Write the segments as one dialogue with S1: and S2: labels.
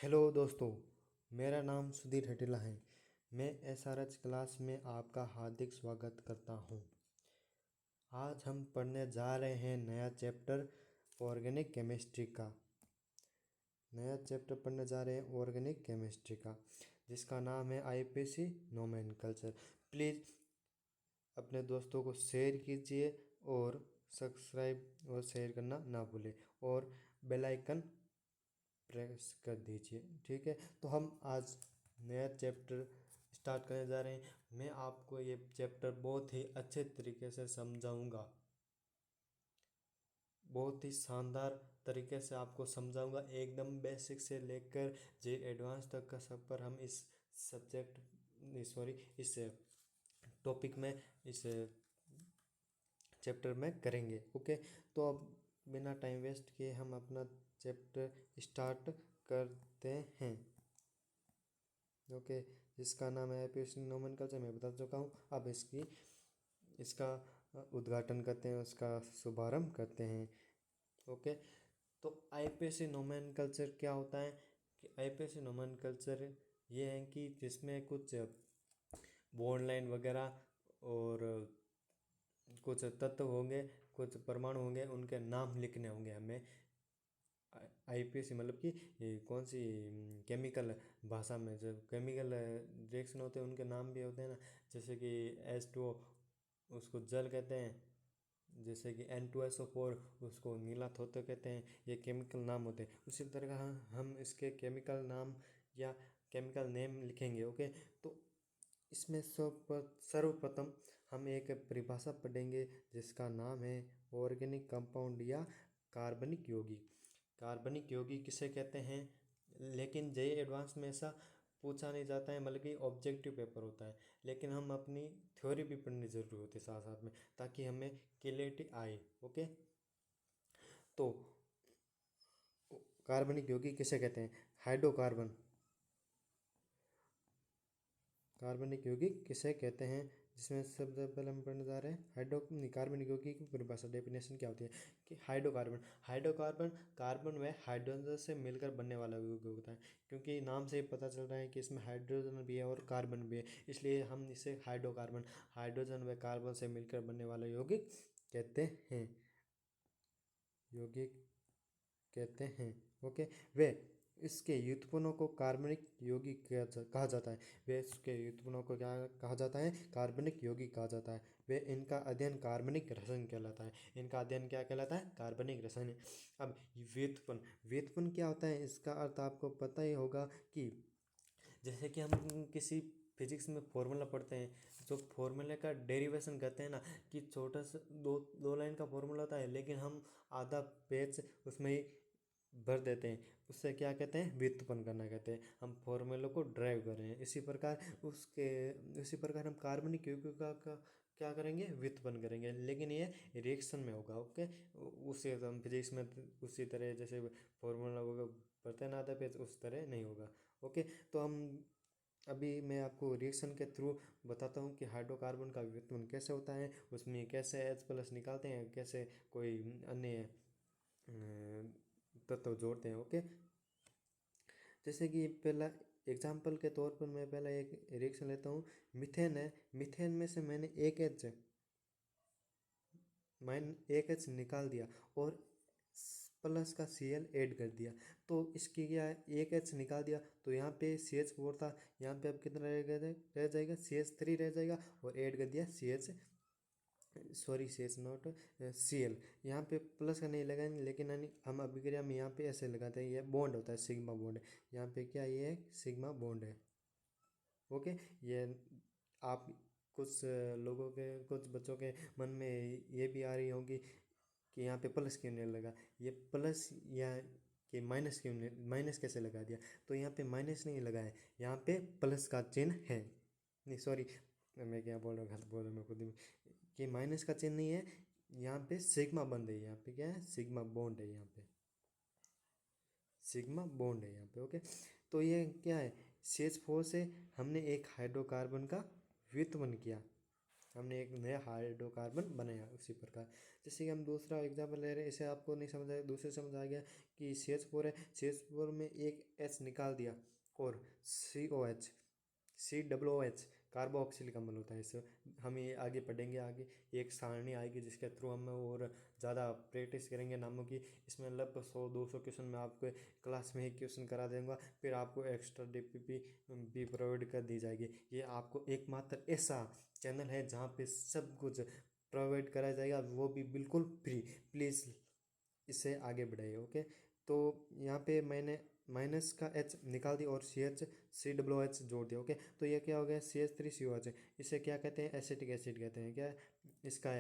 S1: Hello दोस्तों, मेरा नाम सुधीर हटेला है। मैं एसआरएच क्लास में आपका हार्दिक स्वागत करता हूं। आज हम पढ़ने जा रहे हैं नया चैप्टर ऑर्गेनिक केमिस्ट्री का। नया चैप्टर पढ़ने जा रहे हैं ऑर्गेनिक केमिस्ट्री का, जिसका नाम है आईपीसी नोमेनकल्चर। प्लीज़ अपने दोस्तों को शेयर कीजिए और सब्सक्राइब और शेयर करना ना भूलें और बेल आइकन प्रेस कर दीजिए। ठीक है, तो हम आज नया चैप्टर स्टार्ट करने जा रहे हैं। मैं आपको ये चैप्टर बहुत ही अच्छे तरीके से समझाऊंगा, बहुत ही शानदार तरीके से आपको समझाऊंगा। एकदम बेसिक से लेकर जे एडवांस तक का सफ़र हम इस सब्जेक्ट इस टॉपिक में, इस चैप्टर में करेंगे। ओके, तो अब बिना टाइम वेस्ट किए हम अपना चैप्टर स्टार्ट करते हैं। ओके, जिसका नाम है आईपीसी नोमेनकल्चर, मैं बता चुका हूँ। अब इसका उद्घाटन करते हैं, उसका शुभारंभ करते हैं। ओके, तो आईपीसी नोमेनकल्चर क्या होता है कि आईपीसी नोमेनकल्चर ये है कि जिसमें कुछ बॉन्ड लाइन वगैरह और कुछ तत्व होंगे, कुछ परमाणु होंगे, उनके नाम लिखने होंगे हमें। आईपीसी मतलब कि ये कौन सी केमिकल भाषा में जो केमिकल रिएक्शन होते हैं उनके नाम भी होते हैं ना। जैसे कि H2O, उसको जल कहते हैं। जैसे कि N2SO4, उसको नीला थोथ कहते हैं। ये केमिकल नाम होते हैं। उसी तरह हम इसके केमिकल नाम या केमिकल नेम लिखेंगे। ओके, तो इसमें सर्वप्रथम हम एक परिभाषा पढ़ेंगे जिसका नाम है ऑर्गेनिक कंपाउंड या कार्बनिक यौगिक। कार्बनिक यौगिक किसे कहते हैं, लेकिन जे एडवांस में ऐसा पूछा नहीं जाता है, मतलब कि ऑब्जेक्टिव पेपर होता है। लेकिन हम अपनी थ्योरी भी पढ़नी जरूरी होती है साथ साथ में, ताकि हमें क्लैरिटी आए। ओके, तो कार्बनिक यौगिक किसे कहते हैं? हाइड्रोकार्बन। कार्बनिक यौगिक किसे कहते हैं, जिसमें सबसे पहले हम पढ़ने जा रहे हैं कार्बनिक यौगिक की परिभाषा, डेफिनेशन क्या होती है कि हाइड्रोकार्बन हाइड्रोकार्बन कार्बन व हाइड्रोजन से मिलकर बनने वाला यौगिक होता है। क्योंकि नाम से ही पता चल रहा है कि इसमें हाइड्रोजन भी है और कार्बन भी है, इसलिए हम इसे हाइड्रोजन व कार्बन से मिलकर बनने वाला यौगिक कहते हैं। यौगिक कहते हैं। ओके, वे इसके व्युत्पन्नों को कार्बनिक यौगिक कहा जाता है। वे इसके व्युत्पन्नों को क्या कहा जाता है? कार्बनिक यौगिक कहा जाता है। वे इनका अध्ययन कार्बनिक रसायन कहलाता है। इनका अध्ययन क्या कहलाता है? कार्बनिक रसायन। अब व्युत्पन्न व्युत्पन्न क्या होता है, इसका अर्थ आपको पता ही होगा कि जैसे कि हम किसी फिजिक्स में फॉर्मूला पढ़ते हैं, जो फॉर्मूले का डेरिवेशन करते हैं ना, कि छोटा सा दो दो लाइन का फॉर्मूला होता है, लेकिन हम आधा पेज उसमें ही भर देते हैं। उससे क्या कहते हैं? व्युत्पन्न करना कहते हैं। हम फॉर्मूले को ड्राइव कर रहे हैं। इसी प्रकार हम कार्बनिक यौगिक का क्या करेंगे? व्युत्पन्न करेंगे, लेकिन ये रिएक्शन में होगा। ओके, उसे हम फिजिक्स में उसी तरह जैसे फॉर्मूला होगा पढ़ते हैं ना आधा पेज, उस तरह नहीं होगा। ओके, तो अभी मैं आपको रिएक्शन के थ्रू बताता हूँ कि हाइड्रोकार्बन का व्युत्पन्न कैसे होता है, उसमें कैसे H+ निकालते हैं, कैसे कोई अन्य तत्व जोड़ते हैं। ओके, जैसे कि पहला एग्जाम्पल के तौर पर मैं पहला एक रिएक्शन लेता हूँ। मीथेन है, मीथेन में से मैंने एक एच निकाल दिया और प्लस का Cl ऐड कर दिया। तो इसकी क्या है, एक एच निकाल दिया तो यहाँ पे CH4 था, यहाँ पे अब कितना रह जाएगा? CH3 रह जाएगा। और ऐड कर दिया CH नॉट Cl। यहाँ पे प्लस का नहीं लगाएंगे, लेकिन हम अभी करें, हम यहाँ पे ऐसे लगाते हैं। ये बॉन्ड होता है, सिग्मा बॉन्ड। यहाँ पे क्या, ये सिग्मा बॉन्ड है। ओके, ये आप कुछ बच्चों के मन में ये भी आ रही होगी कि यहाँ पे प्लस क्यों नहीं लगा, ये प्लस या कि माइनस क्यों नहीं, माइनस कैसे लगा दिया? तो यहाँ पे माइनस नहीं लगा है, यहाँ पे प्लस का चिन्ह है। नहीं सॉरी, मैं क्या बोल रहा हूँ, गलत बोल रहा हूँ मैं खुद ही। कि माइनस का चिन्ह नहीं है, यहाँ पे सिग्मा बंद है। यहाँ पे क्या है? सिग्मा बॉन्ड है। यहाँ पे सिग्मा बॉन्ड है यहाँ पे। ओके, तो ये क्या है? CH4 से हमने एक हाइड्रोकार्बन का व्युत्पन्न किया। हमने एक नया हाइड्रोकार्बन बनाया। उसी प्रकार जैसे कि हम दूसरा एग्जाम्पल ले रहे हैं, इसे आपको नहीं समझ आया, दूसरे समझ आ गया कि CH4 है, CH4 में एक H निकाल दिया और COH, COOH कार्बोक्सिलिक अम्ल होता है। इसे हम ये आगे पढ़ेंगे, आगे एक सारणी आएगी जिसके थ्रू हम और ज़्यादा प्रैक्टिस करेंगे नामों की। इसमें लगभग 100-200 क्वेश्चन मैं आपको क्लास में ही क्वेश्चन करा दूंगा, फिर आपको एक्स्ट्रा DPP भी प्रोवाइड कर दी जाएगी। ये आपको एकमात्र ऐसा चैनल है जहाँ पे सब कुछ प्रोवाइड कराया जाएगा, वो भी बिल्कुल फ्री। प्लीज़ इससे आगे बढ़ाइए। ओके, तो यहाँ पे मैंने माइनस का H निकाल दी और CH जोड़ दिया। ओके, तो ये क्या हो गया, CH3COH। इसे क्या कहते हैं, एसिटिक एसिड कहते हैं। क्या इसका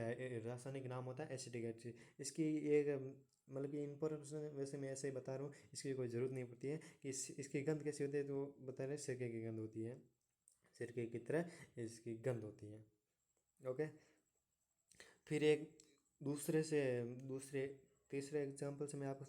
S1: रासायनिक नाम होता है एसिटिक एसिड। इसकी एक मतलब कि इंफॉर्मेशन वैसे मैं ऐसे ही बता रहा हूँ, इसकी कोई ज़रूरत नहीं पड़ती है कि इसकी गंध कैसी होती है, तो बता रहे सिरके की गंध होती है, सिरके की तरह इसकी गंध होती है। ओके, फिर एक दूसरे तीसरे एग्जाम्पल से मैं आपको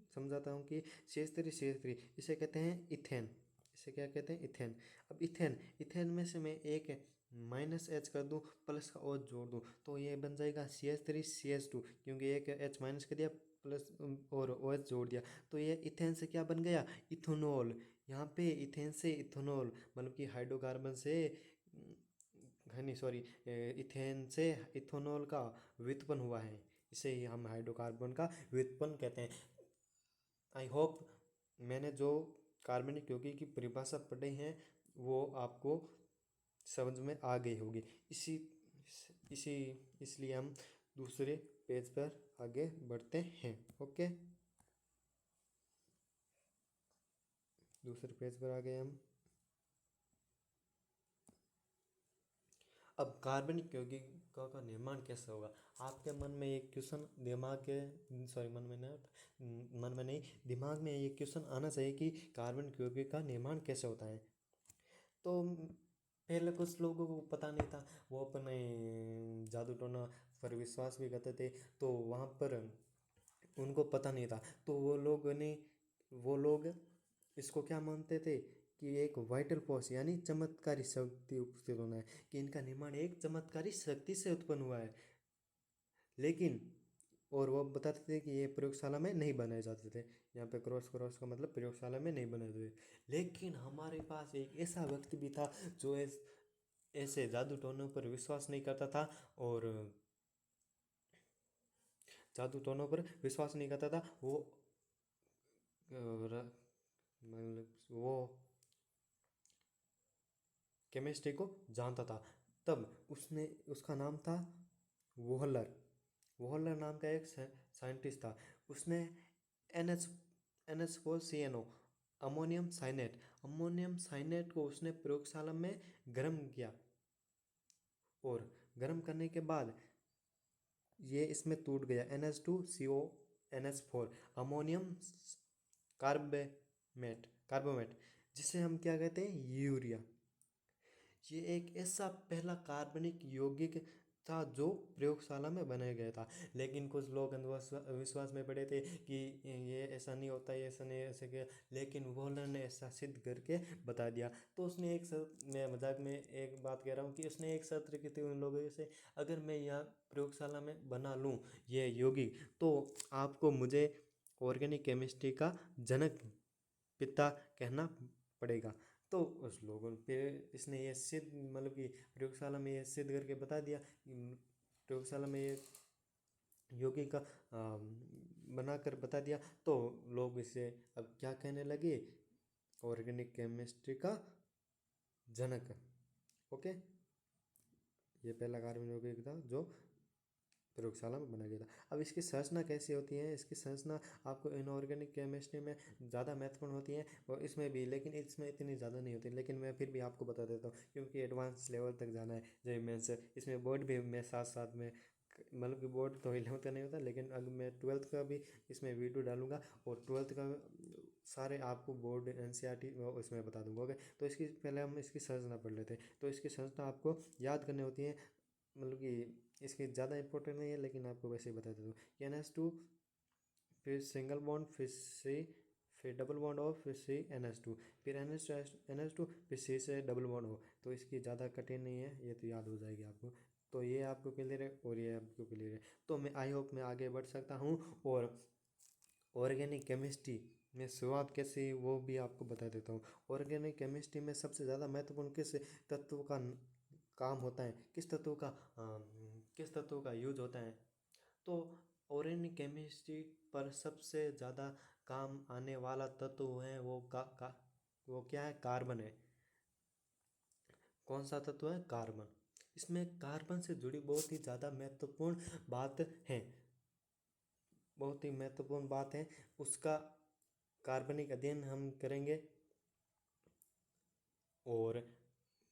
S1: समझाता हूँ कि CH3 इसे कहते हैं इथेन। इसे क्या कहते हैं, इथेन। अब इथेन में से मैं एक -H कर दूँ, प्लस का OH जोड़ दूँ, तो ये बन जाएगा CH3CH2, क्योंकि एक H माइनस कर दिया प्लस और OH जोड़ दिया, तो ये इथेन से क्या बन गया, इथेनॉल। यहाँ पे इथेन से इथेनॉल मतलब कि हाइड्रोकार्बन से नहीं सॉरी, इथेन से इथेनॉल का व्युत्पन्न हुआ है। इसे ही हम हाइड्रोकार्बन का व्युत्पन्न कहते हैं। आई होप मैंने जो कार्बनिक यौगिक की परिभाषा पढ़ी है वो आपको समझ में आ गई होगी। इसी इसी इसलिए हम दूसरे पेज पर आगे बढ़ते हैं। ओके, दूसरे पेज पर आ गए हम। अब कार्बनिक यौगिकों का निर्माण कैसे होगा, आपके मन में एक क्वेश्चन मन में नहीं, दिमाग में ये क्वेश्चन आना चाहिए कि कार्बनिक यौगिक का निर्माण कैसे होता है। तो पहले कुछ लोगों को पता नहीं था, वो अपने जादू टोना पर विश्वास भी करते थे, तो वहाँ पर उनको पता नहीं था, तो वो लोग इसको क्या मानते थे कि एक वाइटल फोर्स यानी चमत्कारी शक्ति उपस्थित होना है, कि इनका निर्माण एक चमत्कारी शक्ति से उत्पन्न हुआ है। लेकिन और वो बताते थे कि ये प्रयोगशाला में नहीं बनाए जाते थे। यहाँ पे क्रॉस क्रॉस का मतलब प्रयोगशाला में नहीं बनाए थे। लेकिन हमारे पास एक ऐसा व्यक्ति भी था जो ऐसे जादू टोनों पर विश्वास नहीं करता था, और जादू टोनों पर विश्वास नहीं करता था। मतलब वो केमिस्ट्री को जानता था। तब उसका नाम था वोहलर। वोहलर नाम का एक साइंटिस्ट था। उसने NH4CNO अमोनियम साइनेट को उसने प्रयोगशाला में गर्म किया, और गर्म करने के बाद ये इसमें टूट गया, NH2CO NH4 अमोनियम कार्बोमेट, जिसे हम क्या कहते हैं, यूरिया। ये एक ऐसा पहला कार्बनिक यौगिक था जो प्रयोगशाला में बनाया गया था। लेकिन कुछ लोग अंधविश्वास में पड़े थे कि ये ऐसा नहीं होता, ये ऐसा नहीं, ऐसे किया, लेकिन वॉलर ने ऐसा सिद्ध करके बता दिया। तो उसने मैं मजाक में एक बात कह रहा हूँ कि उसने एक शर्त रखी थी उन लोगों से, अगर मैं यहाँ प्रयोगशाला में बना लूँ ये यौगिक, तो आपको मुझे ऑर्गेनिक केमिस्ट्री का जनक पिता कहना पड़ेगा। तो उस लोगों पे इसने ये सिद्ध मतलब कि प्रयोगशाला में ये सिद्ध करके बता दिया, प्रयोगशाला में ये यौगिक का बनाकर बता दिया, तो लोग इसे अब क्या कहने लगे, ऑर्गेनिक केमिस्ट्री का जनक। ओके, ये पहला कार्बन यौगिक था जो प्रयोगशाला में बनाया गया था। अब इसकी संरचना कैसी होती है, इसकी संरचना आपको इनऑर्गेनिक केमिस्ट्री में ज़्यादा महत्वपूर्ण होती है, और इसमें भी, लेकिन इसमें इतनी ज़्यादा नहीं होती, लेकिन मैं फिर भी आपको बता देता हूँ क्योंकि एडवांस लेवल तक जाना है जेईई मेंस। इसमें बोर्ड भी मैं साथ साथ में, मतलब कि बोर्ड तो 11th का नहीं होता, लेकिन अगर मैं 12th का भी इसमें वीडियो डालूंगा, और 12th का सारे आपको बोर्ड NCERT उसमें बता दूंगा। ओके, तो इसकी पहले हम इसकी संरचना पढ़ लेते हैं। तो इसकी संरचना आपको याद करनी होती है, मतलब कि इसकी ज़्यादा इंपॉर्टेंट नहीं है, लेकिन आपको वैसे ही बता देता हूँ। NH2, फिर सिंगल बॉन्ड, फिर डबल बॉन्ड O, फिर CnH2, फिर NH2 फिर C से डबल बॉन्ड O। तो इसकी ज़्यादा कठिन नहीं है, ये तो याद हो जाएगी आपको। तो ये आपको क्लियर है और ये आपको क्लियर है। तो मैं आई होप मैं आगे बढ़ सकता हूँ और ऑर्गेनिक केमिस्ट्री में शुरुआत कैसे वो भी आपको बता देता हूँ। ऑर्गेनिक केमिस्ट्री में सबसे ज़्यादा महत्वपूर्ण किस तत्व का काम होता है, किस तत्व का यूज होता है। तो ऑर्गेनिक केमिस्ट्री पर सबसे ज़्यादा काम आने वाला तत्व है वो क्या है, कार्बन है। कौन सा तत्व है, कार्बन। इसमें कार्बन से जुड़ी बहुत ही ज़्यादा महत्वपूर्ण बात है, बहुत ही महत्वपूर्ण बात है। उसका कार्बनिक अध्ययन हम करेंगे। और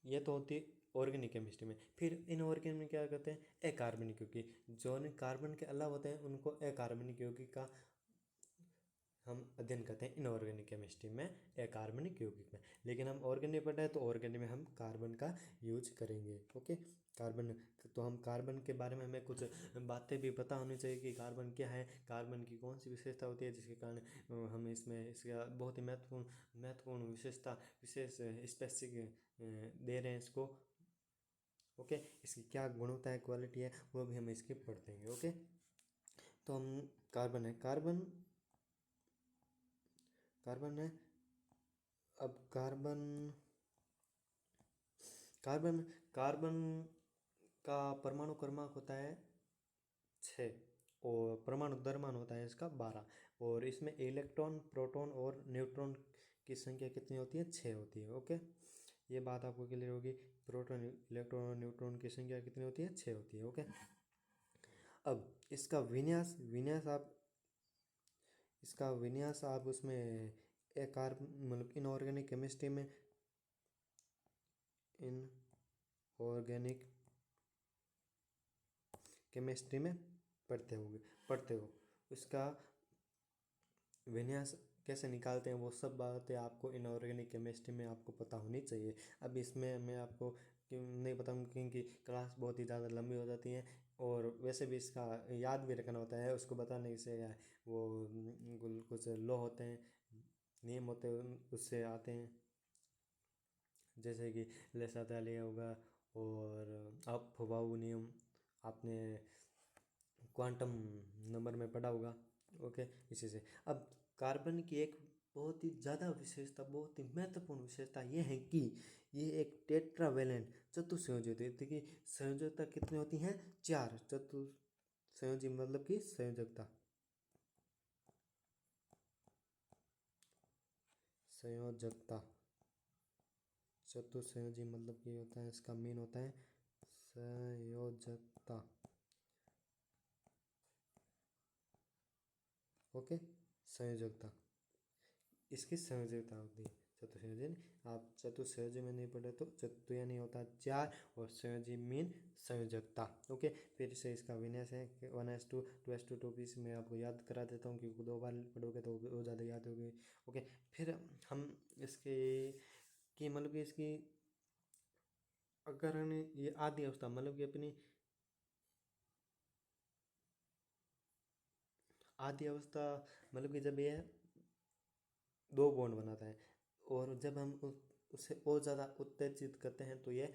S1: ये तो होती है ऑर्गेनिक केमिस्ट्री में। फिर इनऑर्गेनिक में क्या करते हैं, अकार्बनिक यौगिक। जो कार्बन के अलावा होते हैं उनको अकार्बनिक यौगिक का हम अध्ययन करते हैं इनऑर्गेनिक केमिस्ट्री में, अकार्बनिक यौगिक में। लेकिन हम ऑर्गेनिक पढ़ रहे हैं तो ऑर्गेनिक में हम कार्बन का यूज करेंगे। Okay, carbon. तो हम कार्बन के बारे में हमें कुछ बातें भी पता होनी चाहिए कि कार्बन क्या है, कार्बन की कौन सी विशेषता होती है जिसके कारण हम इसमें इसका बहुत ही महत्वपूर्ण विशेषता विशेष स्पेसिफिक दे रहे हैं इसको। ओके, इसकी क्या गुणवत्ता है, क्वालिटी है, वो भी हम इसके पढ़ते हैं। ओके, तो हम कार्बन है, कार्बन है। अब कार्बन कार्बन का परमाणु क्रमांक होता है 6 और परमाणु द्रव्यमान होता है इसका 12। और इसमें इलेक्ट्रॉन, प्रोटॉन और न्यूट्रॉन की संख्या कितनी होती है, 6 होती है। ओके, ये बात आपको क्लियर होगी। प्रोटॉन, इलेक्ट्रॉन और न्यूट्रॉन की संख्या कितनी होती है, 6 होती है। ओके, अब इसका विन्यास आप उसमें एक मतलब इनऑर्गेनिक केमिस्ट्री में, इनऑर्गेनिक केमिस्ट्री में पढ़ते हो। उसका विन्यास कैसे निकालते हैं वो सब बातें आपको इनऑर्गेनिक केमिस्ट्री में आपको पता होनी चाहिए। अब इसमें मैं आपको क्यों नहीं बताऊँ, क्योंकि क्लास बहुत ही ज़्यादा लंबी हो जाती है और वैसे भी इसका याद भी रखना होता है। उसको बताने से वो कुछ लॉ होते हैं, नियम होते हैं, उससे आते हैं। जैसे कि लेसातालिया होगा और अपवाऊ नियम, आपने क्वांटम नंबर में पढ़ा होगा। ओके, इसी से अब कार्बन की एक बहुत ही ज़्यादा विशेषता, बहुत ही महत्वपूर्ण विशेषता ये है कि ये एक टेट्रावेलेंट चतुसंयोजी होती है। कि संयोजकता कितनी होती हैं, 4। चतुसंयोजी मतलब कि संयोजकता चतुसंयोजी मतलब कि होता है, इसका मीन होता है संयोजकता। ओके, संयोजकता, इसकी संयोजकता होती है चतुसंयोजी। आप चतुसंयोजी में नहीं पढ़े तो चतुया नहीं होता 4 और संयोजी मीन संयोजकता। ओके, फिर से इसका विन्यास है 1s2 2s2 2 पीस में आपको याद करा देता हूँ क्योंकि 2 बार पढ़ोगे तो वो ज़्यादा याद होगी। ओके, फिर हम इसके कि मतलब कि इसकी अगर ये आदि अवस्था मतलब कि अपनी आदि अवस्था मतलब कि जब ये 2 बॉन्ड बनाता है और जब हम उसे और ज़्यादा उत्तेजित करते हैं तो ये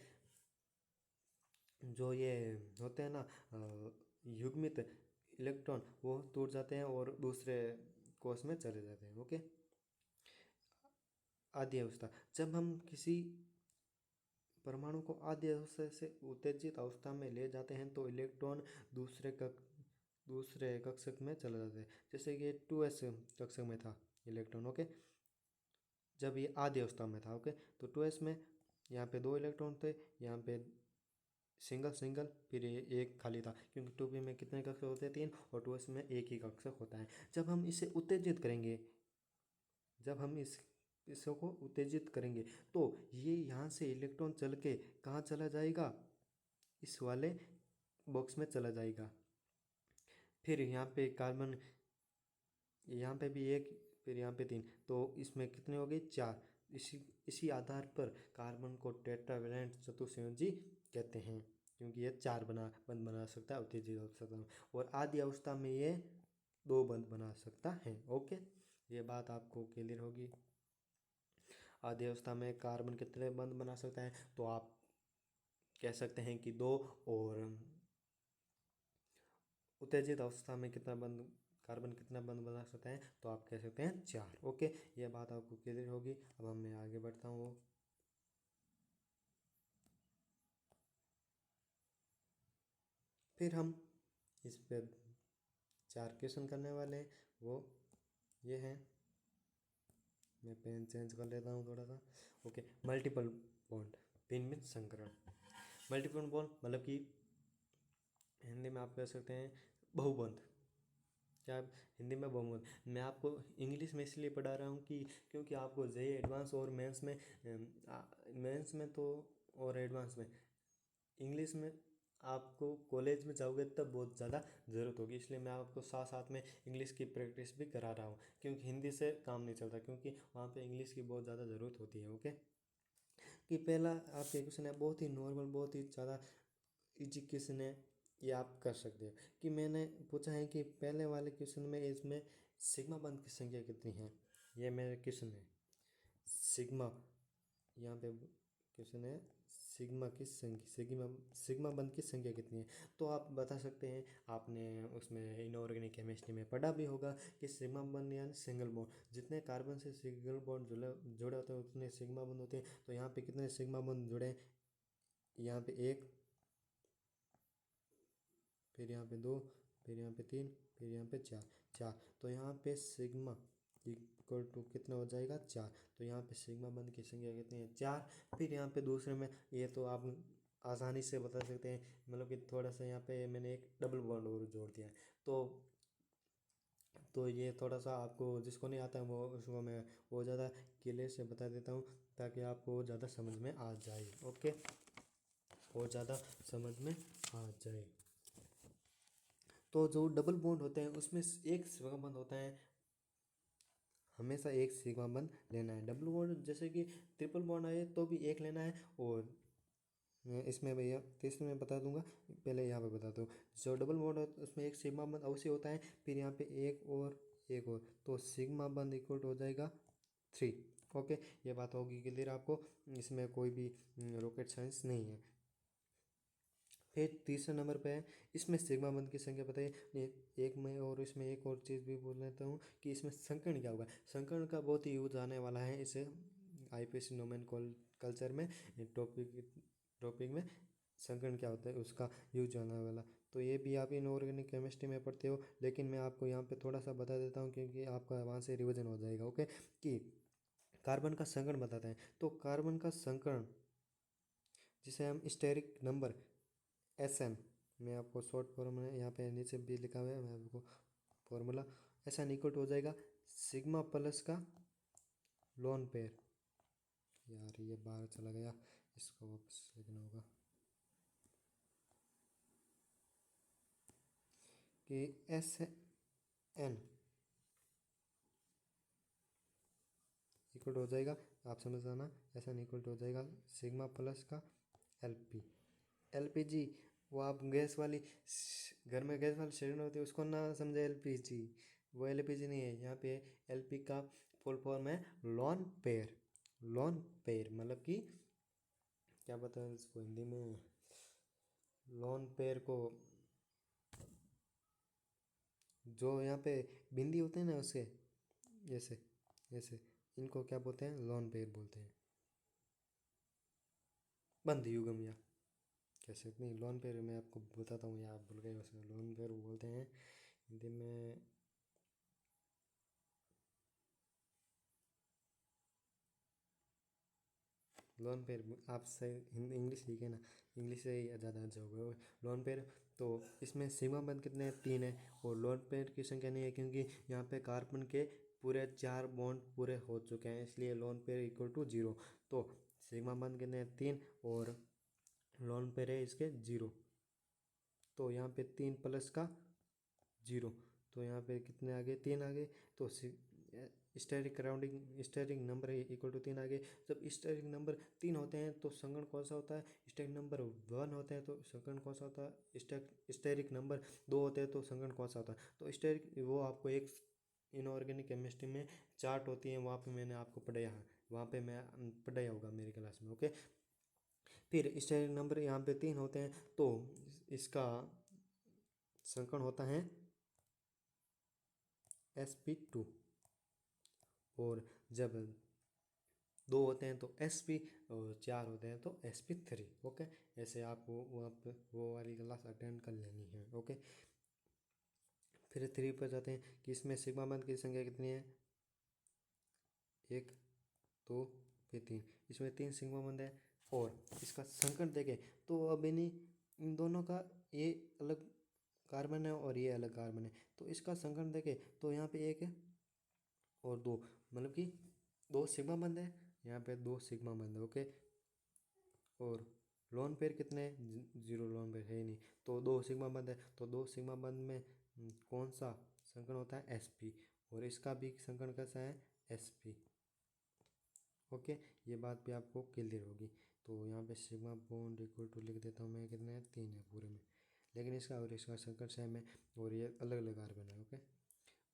S1: जो ये होते हैं ना युग्मित इलेक्ट्रॉन वो टूट जाते हैं और दूसरे कोष में चले जाते हैं। ओके, आदि अवस्था, जब हम किसी परमाणु को आदि अवस्था से उत्तेजित अवस्था में ले जाते हैं तो इलेक्ट्रॉन दूसरे कक्षक में चला जाता है। जैसे कि 2s कक्षक में था इलेक्ट्रॉन। ओके, जब ये आदि अवस्था में था। ओके, तो 2s में यहाँ पे 2 इलेक्ट्रॉन थे, यहाँ पे सिंगल, फिर ये एक खाली था क्योंकि 2p में कितने कक्षक होते हैं, 3, और 2s में एक ही कक्षक होता है। जब हम इसे उत्तेजित करेंगे, जब हम इसको उत्तेजित करेंगे तो ये यहाँ से इलेक्ट्रॉन चल के कहाँ चला जाएगा, इस वाले बॉक्स में चला जाएगा। फिर यहाँ पे कार्बन, यहाँ पे भी एक, फिर यहाँ पे 3, तो इसमें कितने हो गए, 4। इसी आधार पर कार्बन को टेट्रावेलेंट चतुसंयोजी कहते हैं क्योंकि ये 4 बंद बना सकता है उत्तेजित अवस्था में, और आदि अवस्था में ये 2 बंद बना सकता है। ओके, ये बात आपको क्लियर होगी। आधी अवस्था में कार्बन कितने बंध बना सकता है, तो आप कह सकते हैं कि 2, और उत्तेजित अवस्था में कितना बंध कार्बन कितना बंध बना सकता है, तो आप कह सकते हैं 4। ओके, ये बात आपको क्लियर होगी। अब मैं आगे बढ़ता हूँ। फिर हम इस पे 4 क्वेश्चन करने वाले हैं, वो ये हैं। मैं पेन चेंज कर लेता हूँ थोड़ा सा। ओके, मल्टीपल बॉन्ड, विन्मित संकरण। मल्टीपल बॉन्ड मतलब कि हिंदी में आप कह सकते हैं बहुबंध। क्या हिंदी में बहुबंध? मैं आपको इंग्लिश में इसलिए पढ़ा रहा हूँ कि क्योंकि आपको जेईई एडवांस और मेंस में तो और एडवांस में इंग्लिश में आपको कॉलेज में जाओगे तब बहुत ज़्यादा ज़रूरत होगी, इसलिए मैं आपको साथ साथ में इंग्लिश की प्रैक्टिस भी करा रहा हूँ, क्योंकि हिंदी से काम नहीं चलता, क्योंकि वहाँ पे इंग्लिश की बहुत ज़्यादा ज़रूरत होती है। ओके, कि पहला आपका क्वेश्चन है बहुत ही नॉर्मल, बहुत ही ज़्यादा इजी क्वेश्चन है, ये आप कर सकते हो। कि मैंने पूछा है कि पहले वाले क्वेश्चन में इसमें सिग्मा बंध की संख्या कितनी है, ये मेरा क्वेश्चन है। सिग्मा, यहाँ पे क्वेश्चन है सिग्मा की संख्या, सिग्मा बंध की संख्या कितनी है, तो आप बता सकते हैं। आपने उसमें इनऑर्गेनिक केमिस्ट्री में पढ़ा भी होगा कि सिग्मा बंध यानी सिंगल बॉन्ड, जितने कार्बन से सिंगल बॉन्ड जुड़े होते हैं उतने सिग्मा बंध होते हैं। तो यहाँ पे कितने सिग्मा बंध जुड़े हैं, यहाँ पे 1, फिर यहाँ पे 2, फिर यहाँ पे 3, फिर यहाँ पे 4। तो यहाँ पे सिग्मा इक्वल टू कितना हो जाएगा 4। तो यहाँ पे सिग्मा बंध की संख्या कितनी है 4। फिर यहाँ पे दूसरे में ये तो आप आसानी से बता सकते हैं, मतलब कि थोड़ा सा यहाँ पे मैंने एक डबल बॉन्ड और जोड़ दिया है। तो ये थोड़ा सा आपको जिसको नहीं आता है वो उसको मैं वो ज़्यादा क्लियर से बता देता हूँ, ताकि आपको ज़्यादा समझ में आ जाए। ओके, और ज़्यादा समझ में आ जाए। तो जो डबल बॉन्ड होते हैं उसमें एक सिग्मा बंध होता है, हमेशा एक सिग्मा बंध लेना है। डबल बॉन्ड जैसे कि ट्रिपल बॉन्ड आए तो भी एक लेना है, और मैं इसमें भैया तीसरे में बता दूंगा, पहले यहाँ पे बता दूँ। जो डबल बॉन्ड होता है उसमें एक सिग्मा बंध अवश्य होता है, फिर यहाँ पे एक और, तो सिग्मा बंध इक्वल हो जाएगा 3। ओके, ये बात होगी क्लियर आपको, इसमें कोई भी रॉकेट साइंस नहीं है। फिर तीसरे नंबर पे है, इसमें सिग्मा बंध की संख्या बताइए। एक में और इसमें एक और चीज़ भी बोल लेता हूँ कि इसमें संकर्ण क्या होगा। संकर्ण का बहुत ही यूज आने वाला है इसे आईपीएससी नोमेनक्लेचर में, टॉपिक में संकर्ण क्या होता है उसका यूज आने वाला। तो ये भी आप इनऑर्गेनिक केमिस्ट्री में पढ़ते हो, लेकिन मैं आपको यहाँ पे थोड़ा सा बता देता हूँ क्योंकि आपका वहाँ से रिविजन हो जाएगा। ओके, कि कार्बन का संकर्ण बताते हैं। तो कार्बन का संकर्ण जिसे हम स्टेरिक नंबर SN, मैं आपको शॉर्ट फॉर्म में यहाँ पे नीचे भी लिखा हुआ है, मैं आपको फॉर्मूला SN इक्वल हो जाएगा सिग्मा प्लस का लोन पेयर। यार ये बाहर चला गया, इसको वापस लिखना होगा कि SN इक्वल हो जाएगा, आप समझ आना, SN इक्वल हो जाएगा सिग्मा प्लस का LPG। वो आप गैस वाली घर में गैस वाली सिलेंडर होती है उसको ना समझे LPG, वो LPG नहीं है। यहाँ पे LP का फुल फॉर्म है लॉन पेयर। लॉन पेयर मतलब कि क्या बताएं इसको हिंदी में, लॉन पेयर को जो यहाँ पे बिंदी होते हैं ना उसके ऐसे ऐसे, इनको क्या बोलते हैं, लॉन पेयर बोलते हैं। बंद युगम या कैसे नहीं, लोन पेयर मैं आपको बताता हूँ, या आप भूल गए उसमें लोन पेयर बोलते हैं हिंदी में। लोन पेयर आप सही हिंदी इंग्लिश लिखे ना, इंग्लिश से ही ज़्यादा अच्छा होगा लोन पेयर। तो इसमें सिग्मा बंध कितने हैं 3 है, और लोन पेयर की संख्या नहीं है क्योंकि यहाँ पे कार्बन के पूरे 4 बॉन्ड पूरे हो चुके हैं, इसलिए लोन पेयर इक्वल टू 0। तो सिग्मा बंध कितने हैं 3, और लोन पेयर है इसके 0। तो यहाँ पे 3 प्लस का 0, तो यहाँ पे कितने आ गए 3 आ गए। तो asterisk rounding asterisk number equal to 3 आ गए। जब स्टेरिक नंबर 3 होते हैं तो संगण कौन सा होता है, स्टेरिक नंबर 1 होते हैं तो संगण कौन सा होता है, स्टेरिक नंबर 2 होते हैं तो संगण कौन सा होता है। तो स्टेरिक वो आपको एक इनऑर्गेनिक केमिस्ट्री में चार्ट होती है, वहाँ पे मैंने आपको पढ़ाया है, वहाँ पे मैं पढ़ाया होगा मेरी क्लास में। ओके, फिर स्टेरिक नंबर यहाँ पे 3 होते हैं, तो इसका संकरण होता है sp2, और जब 2 होते हैं तो sp, और 4 होते हैं तो sp3। ओके, ऐसे आपको वहाँ पे वो वाली क्लास अटेंड कर लेनी है। ओके, फिर 3 पर जाते हैं कि इसमें सिग्मा बंध की संख्या कितनी है, 1 2 फिर 3, इसमें 3 सिग्मा बंध है। और इसका संकरण देखें तो अब इन दोनों का ये अलग कार्बन है और ये अलग कार्बन है, तो इसका संकरण देखें तो यहाँ पे 1 है और 2, मतलब कि 2 सिग्मा बंध है, यहाँ पे 2 सिग्मा बंध है। ओके, और लोन पेयर कितने हैं, 0 लोन पेयर है ही नहीं, तो 2 सिग्मा बंध है, तो 2 सिग्मा बंध में कौन सा संकरण होता है, sp, और इसका भी संकरण कैसा है, sp। ओके, ये बात भी आपको क्लियर होगी। तो यहाँ पे सिग्मा बॉन्ड इक्वल टू लिख देता हूँ मैं, कितने हैं, 3 है पूरे में, लेकिन इसका और इसका संकरण सेम है और ये अलग अलग कार्बन है। ओके,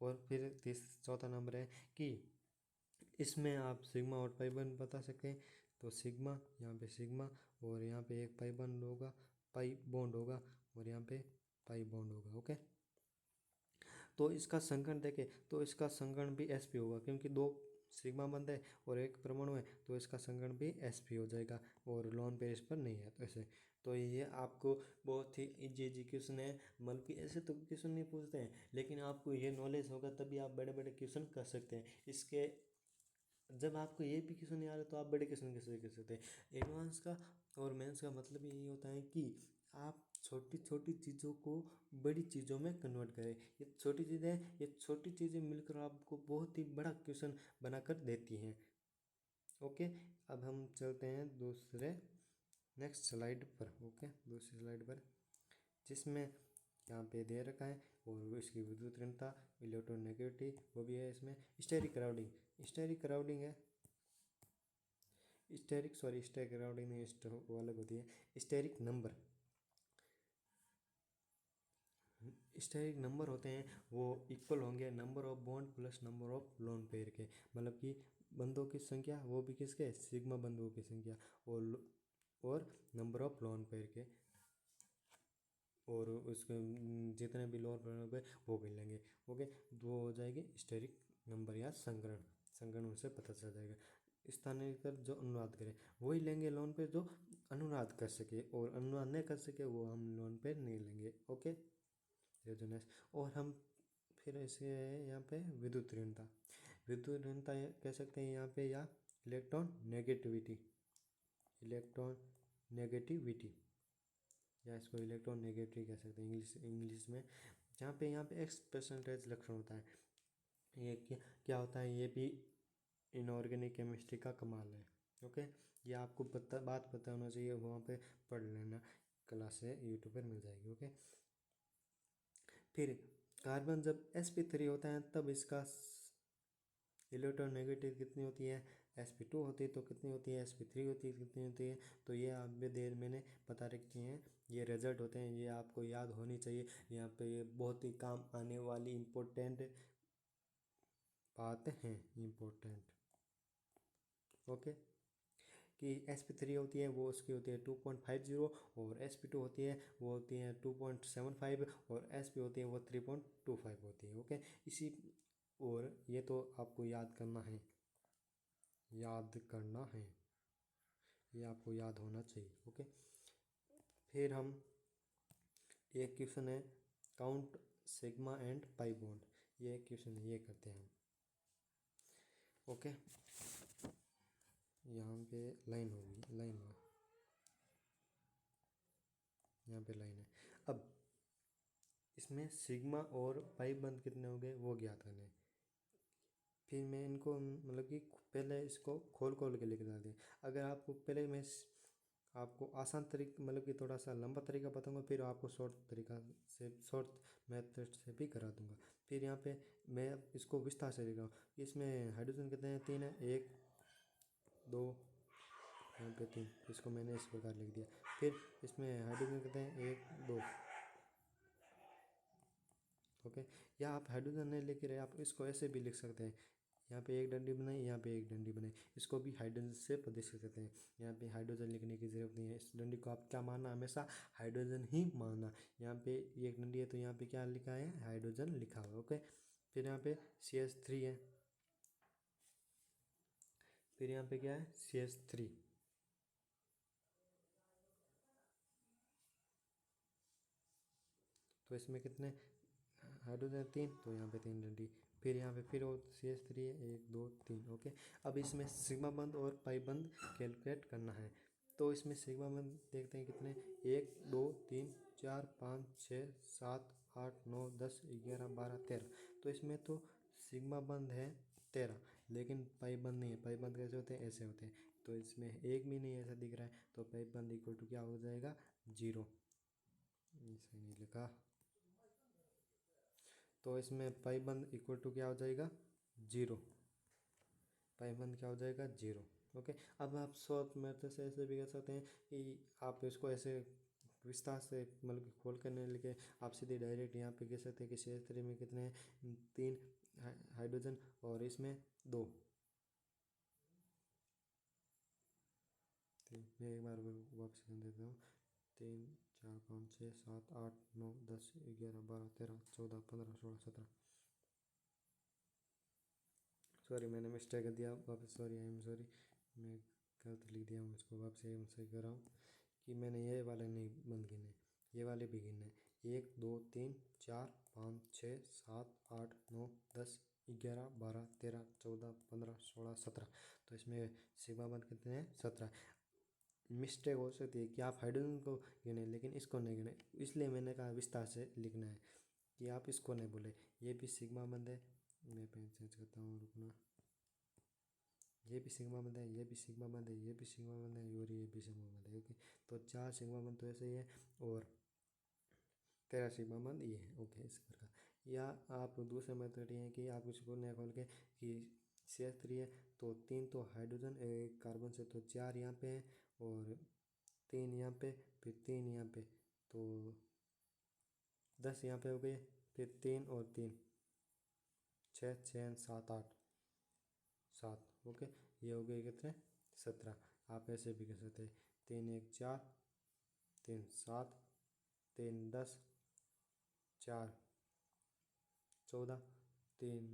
S1: और फिर चौथा नंबर है कि इसमें आप सिग्मा और पाई बॉन्ड बता सकते हैं, तो सिग्मा, यहाँ पे सिग्मा, और यहाँ पे एक पाई बॉन्ड होगा, पाई बॉन्ड होगा, और यहाँ पे पाई बॉन्ड होगा। ओके, तो इसका संकरण देखें तो इसका संकरण भी sp होगा, क्योंकि 2 सिग्मा बंद है और 1 परमाणु है, तो इसका संकरण भी sp हो जाएगा, और लोन पेयर इस पर नहीं है, तो ऐसे। तो ये आपको बहुत ही इजी क्वेश्चन है, मतलब कि ऐसे तो क्वेश्चन नहीं पूछते हैं, लेकिन आपको ये नॉलेज होगा तभी आप बड़े बड़े क्वेश्चन कर सकते हैं। इसके जब आपको ये भी क्वेश्चन नहीं आ रहा तो आप बड़े क्वेश्चन कैसे कर सकते हैं। एडवांस का और मेंस का मतलब यही होता है कि आप छोटी छोटी चीज़ों को बड़ी चीज़ों में कन्वर्ट करें। ये छोटी चीज़ें मिलकर आपको बहुत ही बड़ा क्वेश्चन बनाकर देती हैं। ओके, अब हम चलते हैं दूसरे नेक्स्ट स्लाइड पर। ओके, दूसरी स्लाइड पर, जिसमें यहाँ पे दे रखा है और इसकी विद्युत ऋणता, इलेक्ट्रोनेगेटिविटी वो भी है इसमें। स्टेरिक क्राउडिंग है, स्टेरिक क्राउडिंग नहीं, वो अलग होती है। स्टेरिक नंबर होते हैं वो इक्वल होंगे number of bond plus number of lone pair के, मतलब कि बंदों की संख्या, वो भी किसके, सिग्मा बंदों की संख्या, और नंबर ऑफ लोन पेयर के, और उसके जितने भी लोअर पेयर पे वो भी लेंगे। ओके, वो हो जाएगी स्टेरिक नंबर या संगण उनसे पता चल जाएगा। स्थानीय कर जो अनुवाद करे वही लेंगे लोन पे जो अनुवाद कर सके, और अनुवाद नहीं कर सके वो हम लोन पे नहीं लेंगे। Okay, resonance. और हम फिर ऐसे यहाँ पे विद्युत ऋणता कह सकते हैं यहाँ पे, या इलेक्ट्रॉन नेगेटिविटी, या इसको इलेक्ट्रॉन नेगेटिव कह सकते हैं इंग्लिश में। यहाँ पे एक्स परसेंटेज लक्षण होता है, ये क्या होता है, ये भी इनऑर्गेनिक केमिस्ट्री का कमाल है। ओके, ये आपको बात पता होना चाहिए, वहाँ पे पढ़ लेना, क्लास से यूट्यूब पर मिल जाएगी। ओके, फिर कार्बन जब sp3 होता है तब इसका इलेक्ट्रोनेगेटिव कितनी होती है, sp2 होती है, तो कितनी होती है, sp3 होती है, कितनी होती है, तो ये आप भी देर मैंने बता रखी हैं। ये रिजल्ट होते हैं, ये आपको याद होनी चाहिए। यहाँ पे ये बहुत ही काम आने वाली इम्पोर्टेंट बात है, इम्पोर्टेंट। ओके, कि sp3 होती है वो उसकी होती है 2.50, और sp2 होती है वो होती है 2.75, और sp होती है वो 3.25 होती है। ओके, इसी, और ये तो आपको याद करना है, ये आपको याद होना चाहिए। ओके, फिर हम एक क्वेश्चन है count sigma and pi bond, ये क्वेश्चन ये करते हैं हम। ओके, यहाँ पे लाइन होगी, यहाँ पे लाइन है। अब इसमें सिग्मा और पाई बंद कितने हो गए वो ज्ञात करने हैं। फिर मैं इनको मतलब कि पहले इसको खोल के लिख देते हैं। अगर आपको पहले मैं आपको आसान तरीका, मतलब कि थोड़ा सा लंबा तरीका बताऊंगा, फिर आपको शॉर्ट मेथड से भी करा दूंगा। फिर यहाँ पे मैं इसको विस्तार से लिख रहा हूँ। इसमें हाइड्रोजन कितने हैं, 3 है, 1 2, यहाँ पे 3, इसको मैंने इस प्रकार लिख दिया। फिर इसमें हाइड्रोजन कितने हैं, 1 2, ओके। या आप हाइड्रोजन नहीं लेके रहे, आप इसको ऐसे भी लिख सकते हैं, यहाँ पे एक डंडी बनाई, यहाँ पे एक डंडी बनाई, इसको भी हाइड्रोजन से प्रदर्शित करते हैं। यहाँ पे हाइड्रोजन लिखने की जरूरत नहीं है, इस डंडी को आप क्या मानना, हमेशा हाइड्रोजन ही मानना। यहाँ पे एक डंडी है तो यहाँ पे क्या लिखा है, हाइड्रोजन लिखा हुआ है। ओके। फिर यहाँ पे CH3 है, फिर यहाँ पे क्या है, CH3। तो इसमें कितने हाइड्रोजन, 3, तो यहाँ पे 3 डंडी। फिर यहाँ पे फिर वो CH3 है, 1 2 3। ओके। अब इसमें सिग्मा बंद और पाई बंद कैलकुलेट करना है। तो इसमें सिग्मा बंद देखते हैं कितने, 1 2 3 4 5 6 7 8 9 10 11 12 13। तो इसमें तो सिग्मा बंद है 13, लेकिन पाई बंद नहीं है। पाई बंद कैसे होते हैं, ऐसे होते हैं। तो इसमें एक भी नहीं ऐसा दिख रहा है, तो पाई बंद इक्वल टू क्या हो जाएगा, 0। इसे नहीं लिखा, तो इसमें पाई बंद इक्वल टू क्या हो जाएगा, 0। पाई बंद क्या हो जाएगा, 0। ओके। अब आप शॉर्ट मेथड से ऐसे भी कर सकते हैं कि आप इसको ऐसे विस्तार से मतलब कि खोल कर नहीं लिखे, आप सीधे डायरेक्ट यहाँ पे कह सकते हैं कि CH3 में कितने हैं, 3 हाइड्रोजन और इसमें 2। मैं एक बार वापस कर देता हूँ, 3 4 5 6 7 8 9 10 11 12 13 14 15 16 17। सॉरी, मैंने मिस्टेक कर दिया वापस, सॉरी, आई एम सॉरी, मैं गलत लिख दिया हूँ इसको, वापस आई एम सही कर रहा हूँ कि मैंने ये वाले नहीं बंद गिने, ये वाले भी गिने, 1 2 3 4 5 6 7 8 9 10 11 12 13 14 15 16 17। तो इसमें सिग्मा बंद कितने हैं, 17। मिस्टेक हो सकती है कि आप हाइड्रोजन को गिने लेकिन इसको नहीं गिने, इसलिए मैंने कहा विस्तार से लिखना है कि आप इसको नहीं बोले। ये भी सिग्मा बंद है, मैं पेन चेंज करता हूँ, रुकना। ये भी सिग्मा बंद है, ये भी सिग्मा बंद है, ये भी सिग्मा बंद है और ये भी सिग्मा बंद है। ओके। तो 4 सिग्मा बंद तो ऐसे ही है और 13 सिग्मा बंद ये है। ओके, इस प्रकार। या आप दूसरे मेथड ये है कि आप इसको नया खोल के कि CH3 है तो 3 तो हाइड्रोजन, एक कार्बन से, तो 4 यहाँ पे है और 3 यहाँ पे, फिर 3 यहाँ पे, तो 10 यहाँ पे हो गए। फिर 3 और 3 6 6 7 8 7। ओके। ये हो गए कितने, 17। आप ऐसे भी कर सकते हैं, 3 1 4 3 7 3 10 4 14 3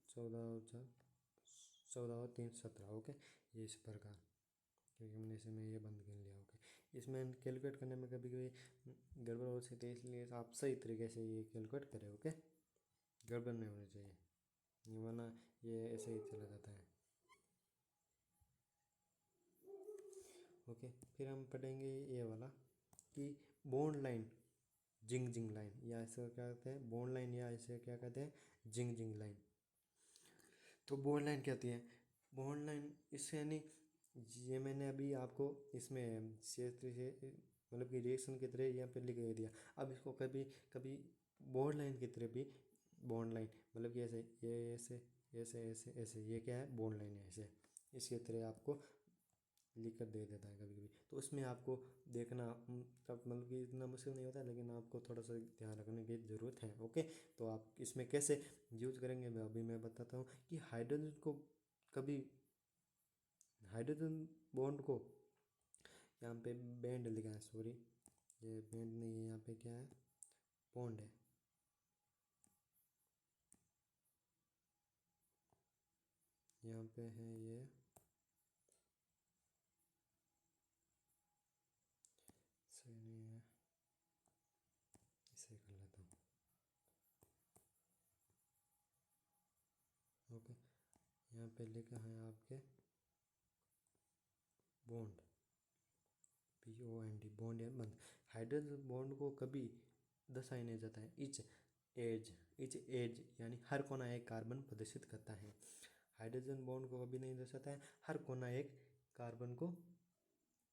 S1: 14 और 4 14 और 3 17। ओके। ये इस प्रकार, क्योंकि हमने इसमें ये बंद कर लिया। ओके। इसमें कैलकुलेट करने में कभी कभी गड़बड़ हो सकती है, इसलिए आप सही तरीके से ये कैलकुलेट करें। ओके, गड़बड़ नहीं होनी चाहिए, वरना ये ऐसे ही चला जाता है। ओके। फिर हम पढ़ेंगे ये वाला कि बॉन्ड लाइन, जिंग जिंग लाइन, या इसे क्या कहते हैं, बॉन्ड लाइन, या इसे क्या कहते हैं, जिंग जिंग लाइन। तो बॉन्ड लाइन क्या होती है, बॉन्ड लाइन इससे यानी, ये मैंने अभी आपको इसमें क्षेत्र से मतलब कि रिएक्शन की तरह यहाँ पे लिख के दिया। अब इसको कभी कभी बॉन्ड लाइन की तरह भी, बॉन्ड लाइन मतलब कि ऐसे, ये ऐसे ऐसे ऐसे ऐसे, ये क्या है, बॉन्ड लाइन है, ऐसे इसकी तरह आपको लिख कर दे देता है कभी कभी। तो उसमें आपको देखना तब मतलब कि इतना मुश्किल नहीं होता, लेकिन आपको थोड़ा सा ध्यान रखने की ज़रूरत है। ओके। तो आप इसमें कैसे यूज करेंगे, मैं बताता हूँ कि हाइड्रोजन को कभी, हाइड्रोजन बॉन्ड को, यहाँ पे बैंड लिखा है, सॉरी ये बैंड नहीं है, यहाँ पे क्या है, बॉन्ड है। यहाँ पे है ये, सही नहीं है, इसे कर लेता हूँ। ओके। यहाँ पे लिखा है आपके बॉन्ड, BOND, बॉन्ड या बंद। हाइड्रोजन बॉन्ड को कभी दर्शाया नहीं जाता है, इच एज यानी हर कोना एक कार्बन प्रदर्शित करता है। हाइड्रोजन बॉन्ड को कभी नहीं दर्शाता है, हर कोना एक कार्बन को